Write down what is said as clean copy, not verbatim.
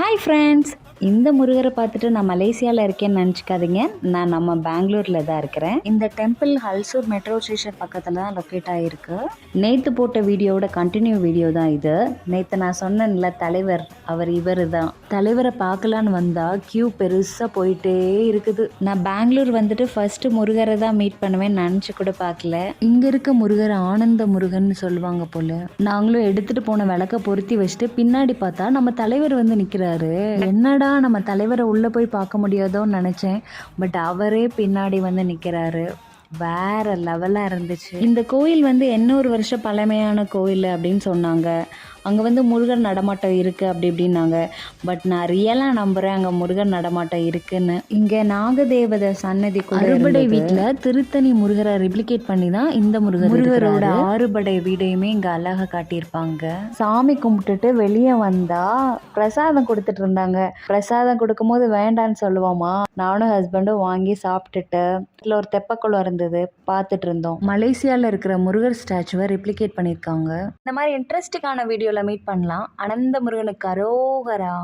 Hi friends, இந்த முருகரை பார்த்துட்டு நான் மலேசியாவில் இருக்கேன்னு நினச்சிக்காதீங்க. நான் நம்ம பெங்களூரில் தான் இருக்கிறேன். இந்த டெம்பிள் ஹல்சூர் மெட்ரோ ஸ்டேஷன் பக்கத்தில் தான் லொக்கேட் ஆகிருக்கு. நேற்று போட்ட வீடியோவோட கண்டினியூ வீடியோ தான் இது. நேற்று நான் சொன்னேன்ல தலைவர், இவர் தான். தலைவரை பார்க்கலான்னு வந்தால் கியூ பெருசாக போயிட்டே இருக்குது. நான் பெங்களூர் வந்துட்டு ஃபர்ஸ்ட்டு முருகரை தான் மீட் பண்ணுவேன் நினச்சி கூட பார்க்கல. இங்கே இருக்க முருகர் ஆனந்த முருகன் சொல்லுவாங்க போல். நாங்களும் எடுத்துகிட்டு போன விளக்க பொருத்தி வச்சுட்டு பின்னாடி பார்த்தா நம்ம தலைவர் வந்து நிற்கிறாரு. என்னடா நம்ம தலைவரை உள்ளே போய் பார்க்க முடியாதோன்னு நினச்சேன். பட் அவரே பின்னாடி வந்து நிற்கிறாரு. வேற லெவலாக இருந்துச்சு. இந்த கோயில் வந்து 800 வருஷம் பழமையான கோயில் அப்படின்னு சொன்னாங்க. அங்கே வந்து முருகர் நடமாட்டம் இருக்குது அப்படி இப்படின்னாங்க. பட் நான் ரியலாக நம்புகிறேன் அங்கே முருகர் நடமாட்டம் இருக்குன்னு. இங்கே நாகதேவதை சன்னதி அறுபடை வீட்டில் திருத்தணி முருகரை ரிப்ளிகேட் பண்ணி தான் இந்த முருகரோட ஆறுபடை வீடையுமே இங்கே அழகாக காட்டியிருப்பாங்க. சாமி கும்பிட்டுட்டு வெளியே வந்தால் பிரசாதம் கொடுத்துட்டு இருந்தாங்க. பிரசாதம் கொடுக்கும்போது வேண்டான்னு சொல்லுவோமா, நானும் ஹஸ்பண்டும் வாங்கி சாப்பிட்டுட்டு இதில் ஒரு தெப்பக்குளம் இருந்தது பார்த்துட்டு இருந்தோம். மலேசியாவில் இருக்கிற முருகர் ஸ்டாச்சுவை ரிப்ளிகேட் பண்ணியிருக்காங்க. இந்த மாதிரி இன்ட்ரெஸ்டிங்கான வீடியோவில் மீட் பண்ணலாம். அனந்த முருகனுக்கு அரோகரா.